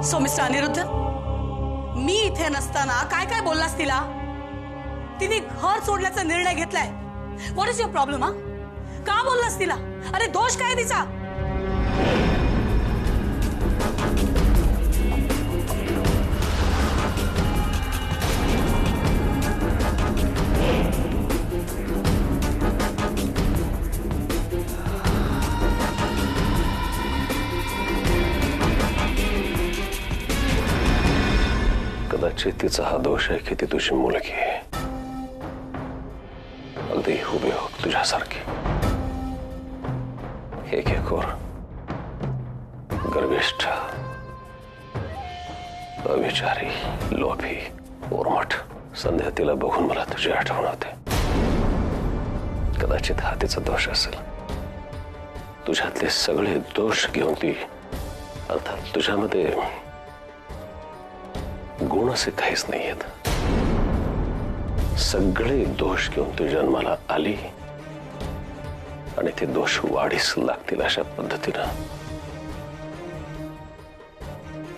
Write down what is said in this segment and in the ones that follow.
So mister Aniruddha, मी इथे नसताना काय काय बोललास तिला? तिने घर सोडण्याचा निर्णय घेतलाय. What is your problem? हा, का बोललास तिला? अरे दोष काय तिचा? कदाचित तिचा हा दोष आहे की ती तुझी मुलगी आहे, अगदी हुबेहूब तुझ्यासारखी. एकेकोर, गर्विष्ठ, अविचारी, लोभी, उर्मट. संध्या तिला बघून मला तुझी आठवण होते. कदाचित हा तिचा दोष असेल. तुझ्यातले सगळे दोष घेऊन ती, अर्थात तुझ्यामध्ये गुण असे काहीच नाही आहेत, सगळे दोष घेऊन तू जन्माला आली आणि ते दोष वाढीस लागतील अशा पद्धतीनं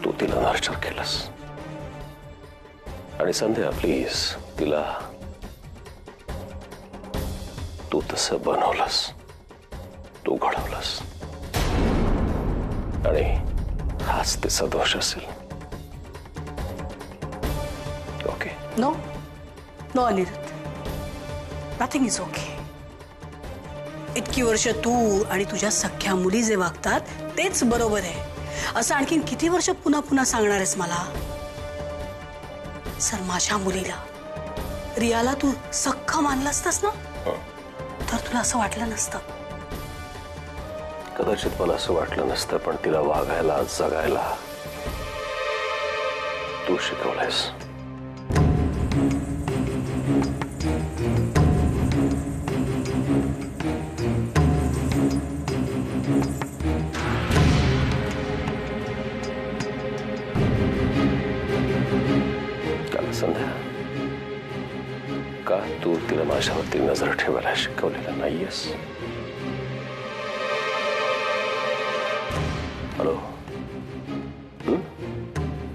तू तिला नर्चर केलंस. आणि संध्या प्लीज, तिला तू तसं बनवलंस, तू घडवलंस आणि हाच तिचा दोष असेल. Okay? No no Aniruddha, nothing is okay. इतकी वर्ष तू आणि तुझ्या सख्या मुली जे वागतात तेच बरोबर आहे असं आणखीन किती वर्ष पुन्हा पुन्हा सांगणार आहेस मला? सर, माझ्या मुलीला, रियाला तू सख्ख मानलं असतंस ना, तर तुला असं वाटलं नसतं. कदाचित मला असं वाटलं नसतं, पण तिला वागायला, जगायला तू शिकवलंयस. संध्या, का तू तिला माझ्यावरती नजर ठेवायला शिकवलेलं नाहीयेस? हॅलो,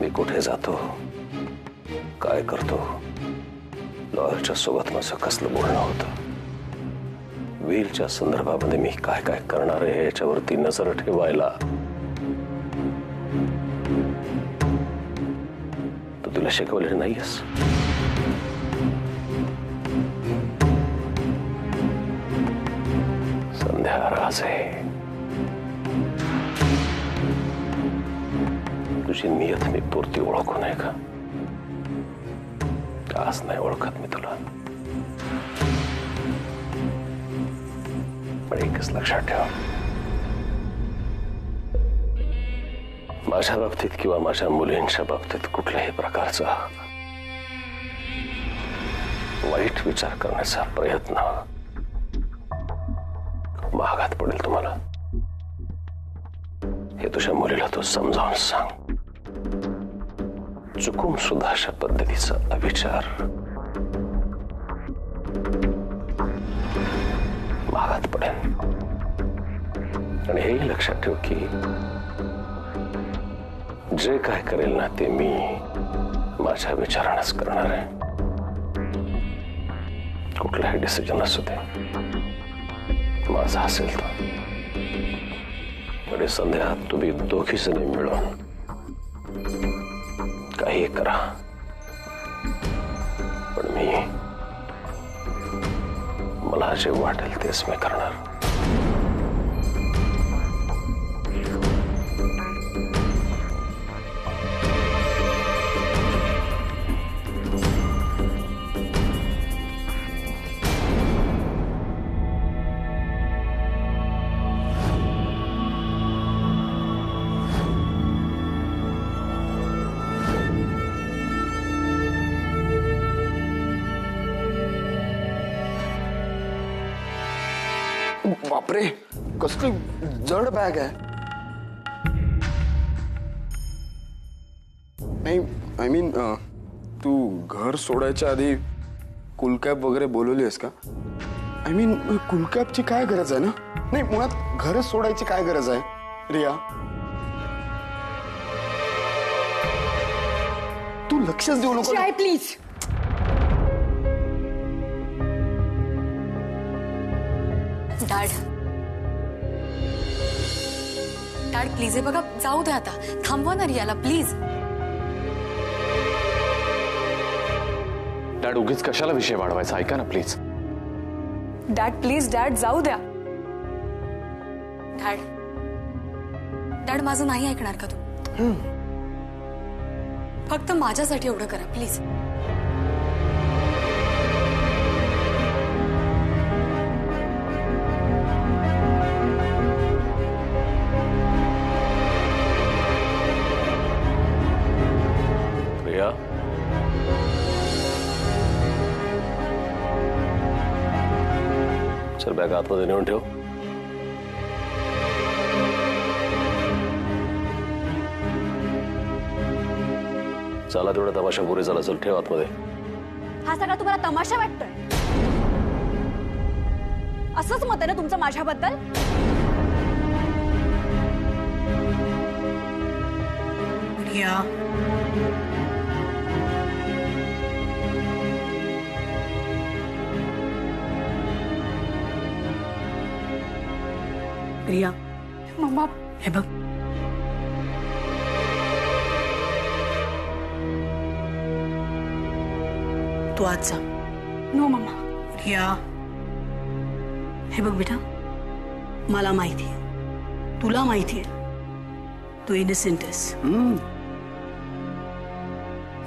मी कुठे जातो, काय करतो, लॉयरच्या सोबत माझं कसलं बोलणं होतं, वीरच्या संदर्भामध्ये मी काय काय करणार आहे याच्यावरती नजर ठेवायला तू तुला शिकवलेलं नाहीयेस? संध्या राजे, तुझी नियत मी पुरती ओळखू नये का? आज नाही ओळखत मी तुला, पण एकच लक्षात ठेव, माझ्या बाबतीत किंवा माझ्या मुलींच्या बाबतीत कुठल्याही प्रकारचा वाईट विचार करण्याचा प्रयत्न महागात पडेल तुम्हाला. हे तुझ्या मुलीला तू समजावून सांग. चुकून सुद्धा अशा पद्धतीचा अविचार महागात पडेल. आणि हेही लक्षात ठेव की जे काय करेल ना ते मी माझ्या विचारानेच करणार आहे. कुठलाही डिसिजन असू दे, माझा असेल तो. आणि संध्या, तुम्ही दोघी जणी मिळून काही करा, पण मला जे वाटेल तेच मी करणार. बापरे, कसली जड बॅग आहे. नाही, आय मीन तू घर सोडायच्या आधी कुलकॅप वगैरे बोलवली आहेस का? आय मीन कुलकॅपची काय गरज आहे ना? नाही, मुळात घर सोडायची काय गरज आहे रिया? लक्षच देऊ नको. जय प्लीज. डॅड डॅड प्लीज हे बघा जाऊ दे आता. थांबवा ना रियाला प्लीज. डॅड उगीच कशाला विषय वाढवायचा, ऐका ना प्लीज. डॅड प्लीज डॅड जाऊ द्या. डॅड डॅड माझं नाही ऐकणार का तू? फक्त माझ्यासाठी एवढं करा प्लीज. प्रिया, चल बॅग आतमध्ये नेऊन ठेव. चला तेवढा तमाशा पुरे झाला. चल ठेव आतमध्ये. हा सगळा तुम्हाला तमाशा वाटतोय? असंच मत आहे ना तुमचं माझ्याबद्दल? रिया, रिया मम्मा हे बघ, तू आज जा. No mamma. रिया हे बघ बेटा, मला माहिती आहे, तुला माहिती आहे तू इनोसेंट आहेस.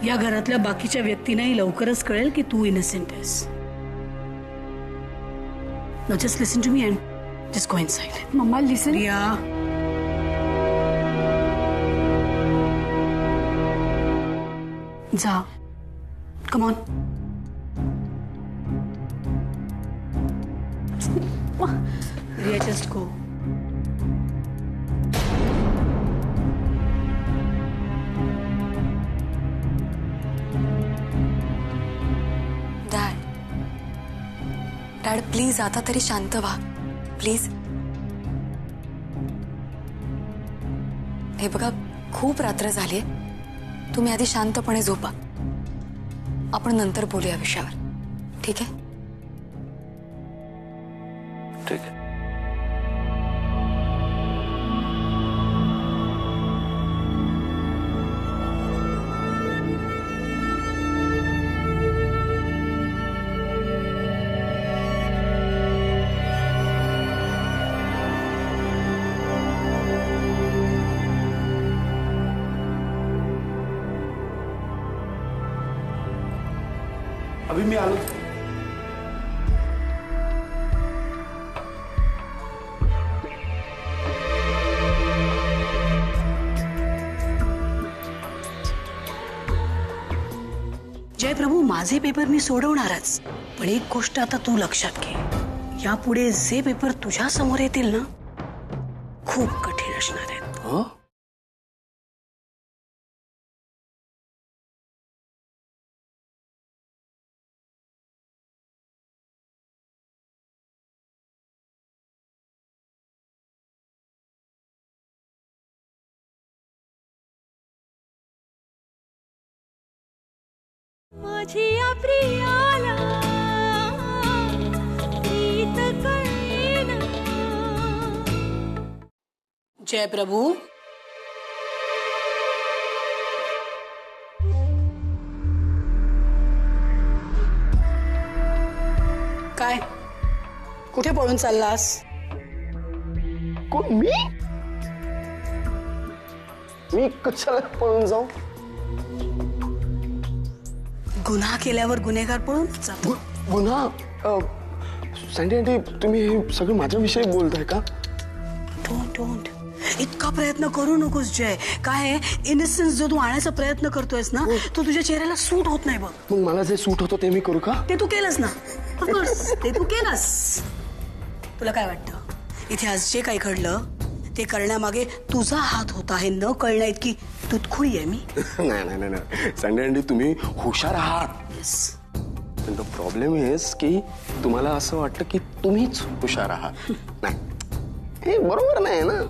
या घरातल्या बाकीच्या व्यक्तींनाही लवकरच कळेल की तू इनोसेंट आहेस. Now just listen to me and just go inside. Mamma listen. Riya, जा. Come on. Riya, just go. Dad dad please आता तरी शांत व्हा प्लीज. हे बघा खूप रात्र झालीये, तुम्ही आधी शांतपणे झोपा. आपण नंतर बोलूया विषयावर, ठीक आहे? ठीक आहे. अभी मी आलो. जय प्रभू, माझे पेपर मी सोडवणारच, पण एक गोष्ट आता तू लक्षात घे, यापुढे जे पेपर तुझ्या समोर येतील ना, खूप कठीण असणार आहेत. माझी प्रियाला प्रीत कळेना. जय प्रभू, काय कुठे पळून चाललास? कोण? मी कशाला पळून जाऊ? गुन्हा केल्यावर गुन्हेगार पळून जातो. गुन्हा? सँडी आंटी, तुम्ही हे सगळं माझ्याविषयी बोलताय का? डोंट इतका प्रयत्न करू नकोस जय. काय इनोसेन्स जो तू आणायचा प्रयत्न करतोयस ना, तो तुझ्या चेहऱ्याला सूट होत नाही बघ. मग मला जे सूट होतं ते मी करू का? ते तू केलंस ना, ऑफकोर्स ते तू केलंस. तुला काय वाटतं, इथे आज जे काही घडलं ते करण्यामागे तुझा हात होता हे न कळण्या इतकी तुतखुळी आहे मी? नाही सँडी आंटी, तुम्ही हुशार आहात. पण प्रॉब्लेम इज की तुम्हाला असं वाटतं की तुम्हीच हुशार आहात. नाही, हे बरोबर नाही ना.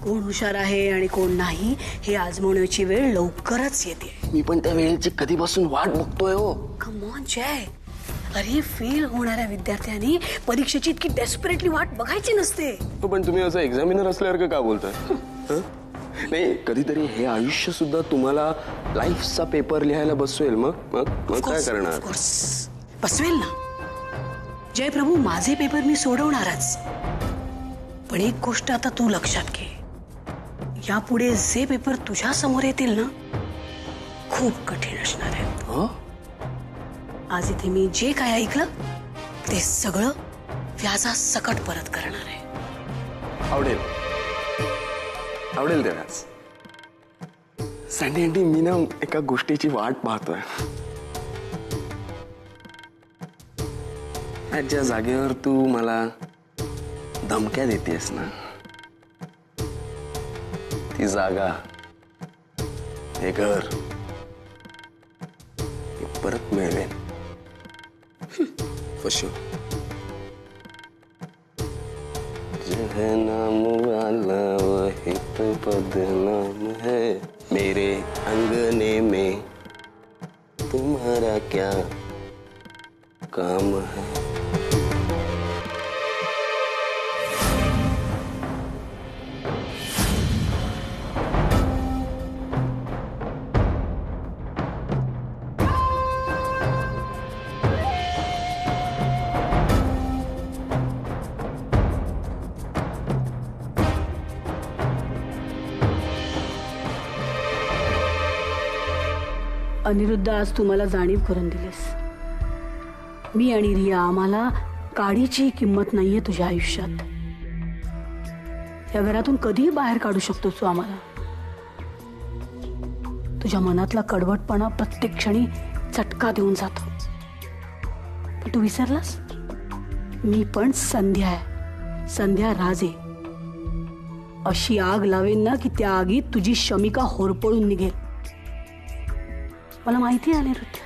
कोण हुशार आहे आणि कोण नाही हे आजमावण्याची वेळ लवकरच येते. मी पण त्या वेळेची कधीपासून वाट बघतोय हो. कम ऑन जय, अरे फेल होणाऱ्या विद्यार्थ्यांनी परीक्षेची इतकी डेस्परेटली वाट बघायची नसते. पण तुम्ही असं एक्झामिनर असल्यासारखं का बोलताय? हं? नाही, कधीतरी हे आयुष्य सुद्धा तुम्हाला लाईफचा पेपर लिहायला बसवेल. मग मग मग काय करणार? बसवेल ना जय प्रभू, माझे पेपर मी सोडवणारच. पण एक गोष्ट आता तू लक्षात घे, यापुढे जे पेपर तुझ्या समोर येतील ना खूप कठीण असणार आहेत. हं? आज इथे मी जे काय ऐकलं ते सगळं व्याजासकट परत करणार आहे. आवडेल आवडेल तेव्हाच. सँडी आंटी, मी ना एका गोष्टीची वाट पाहतोय. आज ज्या जागेवर तू मला धमक्या देतेस ना, ती जागा, हे घर मी परत मिळवेन. फशो जह नाम वाला वही तो बदनाम है, मेरे अंगने में तुम्हारा क्या काम है. अनिरुद्ध, आज तुम्हाला जाणीव करून दिलीस. मी आणि रिया, आम्हाला काडीची किंमत नाहीये तुझ्या आयुष्यात. या घरातून कधीही बाहेर काढू शकतोस तू आम्हाला. तुझ्या मनातला कडवटपणा प्रत्येक क्षणी चटका देऊन जातो. पण तू विसरलास, मी पण संध्या आहे, संध्या राजे. अशी आग लावेन ना की त्या आगीत तुझी शमिका होरपळून निघेल. मला माहिती आहे अनिरुद्ध,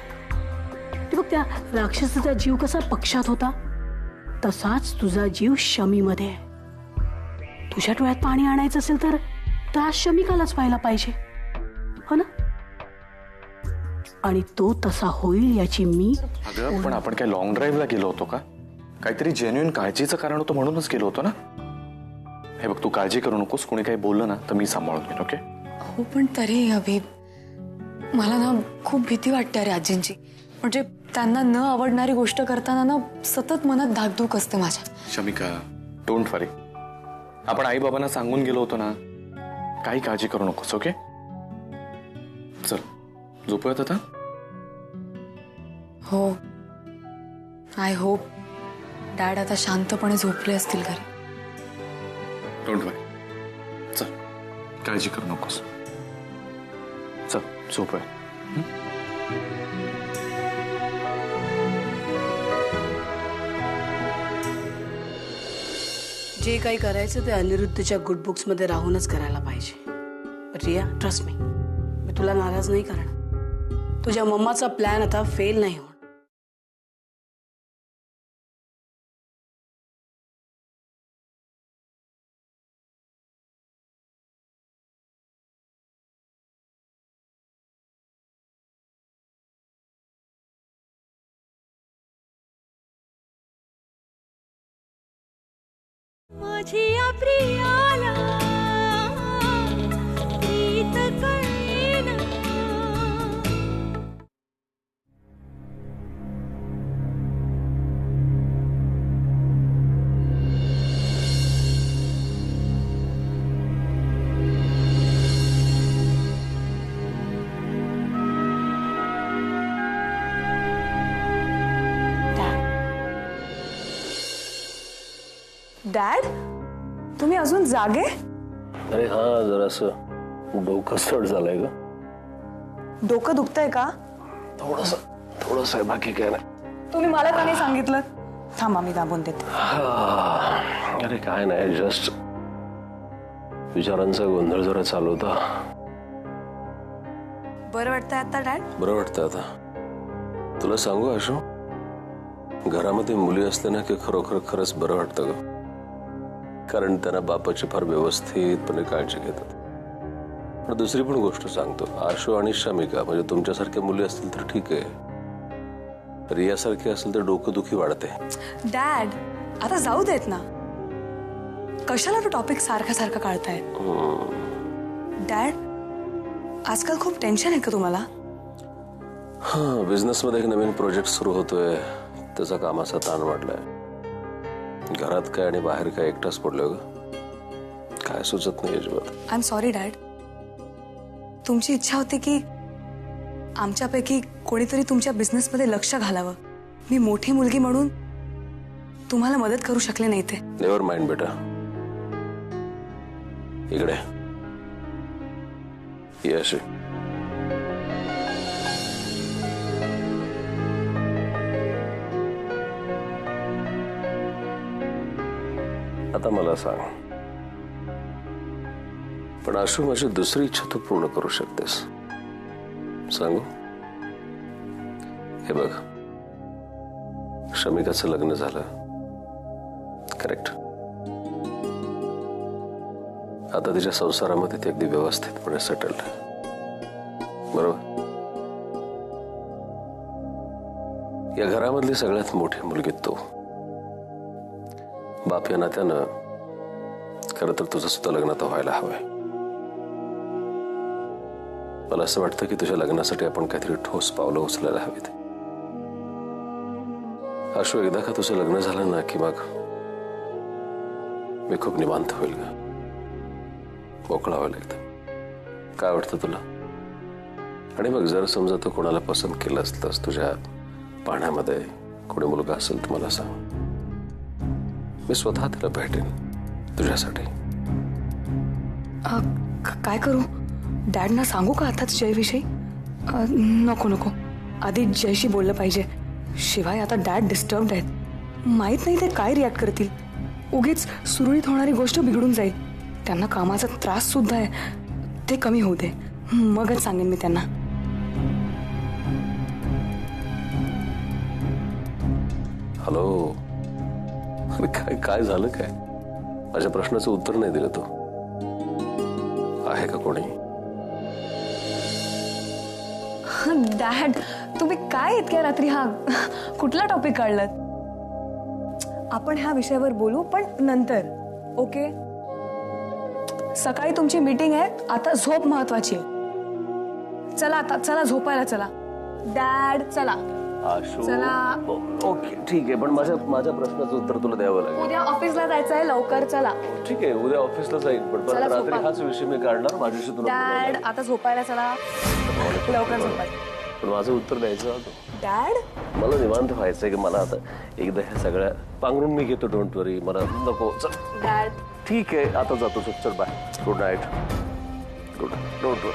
ते बघ त्या राक्षसाचा जीव कसा पक्षात होता तसाच तुझा जीव शमीमध्ये आहे. तुझ्या डोळ्यात पाणी आणायचं असेल तर त्या शमिकालाच पाहायला पाहिजे, हो ना? आणि तो तसा होईल याची मी. अगं पण आपण काय लॉंग ड्राईव्हला गेलो होतो का? काहीतरी जेन्युइन काळजीचं कारण होतं म्हणूनच गेलो होतो ना. हे बघ, तू काळजी करू नकोस. कोणी काही बोललं ना तर मी सांभाळून घेईन. ओके? हो, पण तरी अभि, मला ना खूप भीती वाटते अरे आजींची. म्हणजे त्यांना न आवडणारी गोष्ट करताना ना सतत मनात धाकधूक असते माझ्या. शमिका, डोंट वरी. आपण आई बाबांना सांगून गेलो होतो ना, काही काळजी करू नकोस. ओके? चल झोपूयात आता. हो, आय होप डॅड आता शांतपणे झोपले असतील घरी. डोंट वरी. चल, काळजी करू नकोस. चल झोपूया. जे काही करायचं ते अनिरुद्धच्या गुड बुक्स मध्ये राहूनच करायला पाहिजे. रिया, ट्रस्ट मी, मी तुला नाराज नाही करणार. तुझ्या मम्माचा प्लॅन आता फेल नाही होणार. माझी प्रियाला प्रीत कळेना. डॅड, तुम्ही अजून जागे? अरे हा, जरासं डोकं सट झालंय ग. डोकं दुखतंय का? थोडस आहे, बाकी काय नाही. तुम्ही मला का नाही सांगितलं? थांबा, मी दाबून देते. अरे काय नाही, जस्ट विचारांचा गोंधळ जरा चालू होता. बरं वाटतंय आता डॅड? बरं वाटतं आता. तुला सांगू आशू, घरामध्ये मुली असल्या ना की खरोखर खरंच बरं वाटतं ग. कारण त्यांना बापाची फार व्यवस्थितपणे काळजी घेतात. पण दुसरी पण गोष्ट सांगतो, आशू आणि शमिका म्हणजे तुमच्यासारख्या मुली असतील तर ठीक आहे, रियासारखी असेल तर डोकंदुखी वाढते. डॅड आता जाऊ देत ना, कशाला तो टॉपिक सारखा सारखा काढताय? डॅड आजकाल खूप टेन्शन आहे का तुम्हाला? हा, बिझनेसमध्ये एक नवीन प्रोजेक्ट सुरू होतोय, त्याचा कामाचा ताण वाढलाय. घरात काय आणि बाहेर काय एकटाच पडलोय ग, काय सुचत नाही अजिबात. आय एम सॉरी डॅड, तुमची इच्छा होती की आमच्यापैकी कोणीतरी तुमच्या बिझनेसमध्ये लक्ष घालावं. मी मोठी मुलगी म्हणून तुम्हाला मदत करू शकले नाही ते. नेव्हर माइंड बेटा, इकडे ये अशी. आता मला सांग, पण आशू माझी दुसरी इच्छा तू पूर्ण करू शकतेस, सांगू? हे बघ, शमिकाचं लग्न झालं, करेक्ट. आता तिच्या संसारामध्ये ती अगदी व्यवस्थितपणे सेटल्ड आहे, बरोबर? या घरामधली सगळ्यात मोठी मुलगी तू. बाप या नात्यानं खरं तर तुझं सुद्धा लग्न तर व्हायला हवंय. मला असं वाटतं की तुझ्या लग्नासाठी आपण काहीतरी ठोस पावलं उचलायला हवीत. आशू, एकदा का तुझं लग्न झालं ना की मग मी खूप निवांत होईल का, मोकळा होईल एकदम. काय वाटतं तुला? आणि मग जर समजा तू कोणाला पसंत केलं असलंस, तुझ्या पाहण्यामध्ये कोणी मुलगा असेल तर मला सांग, मी स्वतः तिला भेटेन तुझ्यासाठी. काय करू? डॅडना सांगू का आताच जयविषयी? नको नको, आधी जयशी बोललं पाहिजे. शिवाय आता डॅड डिस्टर्ब्ड आहेत, माहित नाही ते काय रिॲक्ट करतील. उगीच सुरळीत होणारी गोष्ट बिघडून जाईल. त्यांना कामाचा त्रास सुद्धा आहे, ते कमी होऊ दे, मगच सांगेन मी त्यांना. हॅलो, अरे काय काय झालं? काय माझ्या प्रश्नाचं उत्तर नाही दिलं तू? आहे का कोणी? डॅड तुम्ही काय इतक्या रात्री हा कुठला टॉपिक काढलात? आपण ह्या विषयावर बोलू पण नंतर, ओके? सकाळी तुमची मीटिंग आहे, आता झोप महत्वाची आहे. चला आता, चला झोपायला चला. डॅड चला. आशू, चला. ओके ठीक आहे, पण माझ्या प्रश्नाचं उत्तर तुला द्यावं लागेल. उद्या ऑफिसला जायचंय, लवकर चला. ठीक आहे, उद्या ऑफिसला जाईल, पण परत चला, रात्री झोपा. हाच विषय मी काढणार. माझ्याशी तुला बोलायला डॅड आता झोपायला चला, लवकर झोपायला. पण माझं उत्तर द्यायचं होतं. डॅड मला निवांत व्हायचंय की मला आता एकदा ह्या सगळ्या पांघरून मी घेतो. डोंट वरी, मला नको. डॅड ठीक आहे, आता जातो. चल bye, good night. Good night, don't worry.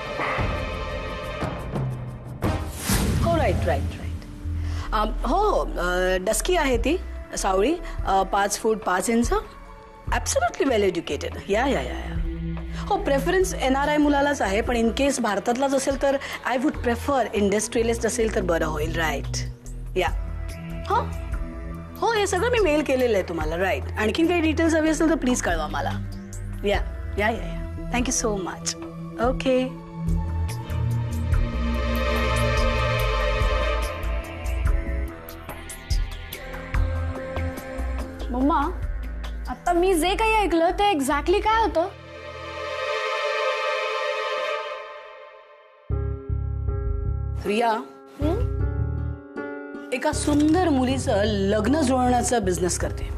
हो, राईट राईट राईट. हो, डस्की आहे ती, सावळी, 5 foot 5 inch, absolutely well educated. Yeah या या या हो, प्रेफरन्स NRI मुलालाच आहे, पण इन केस भारतातलाच असेल तर आय वुड प्रेफर इंडस्ट्रियलिस्ट असेल तर बरं होईल. राईट. या हां हो, हे सगळं मी मेल केलेलं आहे तुम्हाला. राईट. आणखीन काही डिटेल्स हवी असेल तर प्लीज कळवा मला. या या या या थँक्यू सो मच. ओके. मम्मा, आता मी जे काही ऐकलं ते एक्झॅक्टली काय होतं? रिया एका सुंदर मुलीचं लग्न जुळवण्याचा बिझनेस करते.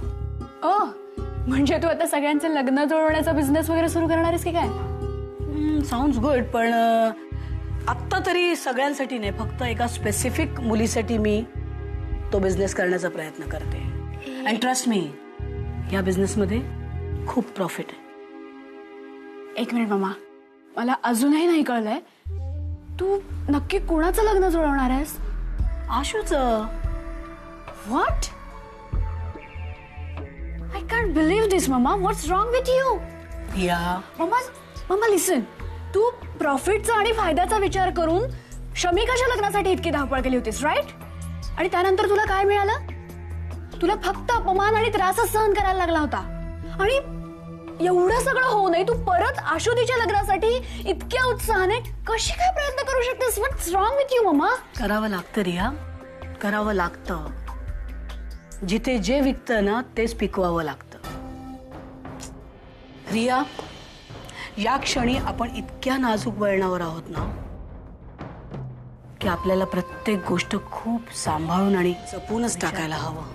म्हणजे तू आता सगळ्यांचं लग्न जुळवण्याचा बिझनेस वगैरे सुरू करणार आहेस की काय? साऊंड्स गुड, पण आत्ता तरी सगळ्यांसाठी नाही, फक्त एका स्पेसिफिक मुलीसाठी मी तो बिझनेस करण्याचा प्रयत्न करते. अँड ट्रस्ट मी, या बिझनेसमध्ये खूप प्रॉफिट आहे. एक मिनिट मम्मा, मला अजूनही नाही कळलंय, तू नक्की कोणाचं लग्न जुळवणार आहेस? आशूचं. What? I can't believe this mamma. What's wrong with you? Yeah mamma listen, तू प्रॉफिटचा आणि फायद्याचा विचार करून शमिकाच्या लग्नासाठी इतकी धावपळ केली होतीस, राईट? आणि त्यानंतर तुला काय मिळालं? तुला फक्त अपमान आणि त्रासच सहन करायला लागला होता. आणि एवढं सगळं होऊ नये तू परत आशुतीच्या लग्नासाठी इतक्या उत्साहाने कशी काय प्रयत्न करू शकतेस? व्हॉट्स रॉंग विथ यू मम्मा? करावं लागतं रिया, करावं लागतं. जिथे जे विकतं ना तेच पिकवावं लागतं. रिया, या क्षणी आपण इतक्या नाजूक वळणावर आहोत ना की आपल्याला प्रत्येक गोष्ट खूप सांभाळून आणि जपूनच टाकायला हवं.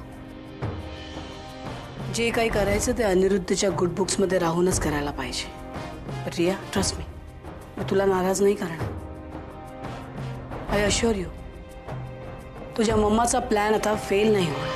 जे काही करायचं ते अनिरुद्धच्या गुड बुक्स मध्ये राहूनच करायला पाहिजे. रिया, ट्रस्ट मी, मी तुला नाराज नाही करणार. आय अश्युअर यू, तुझ्या मम्माचा प्लॅन आता फेल नाही होणार.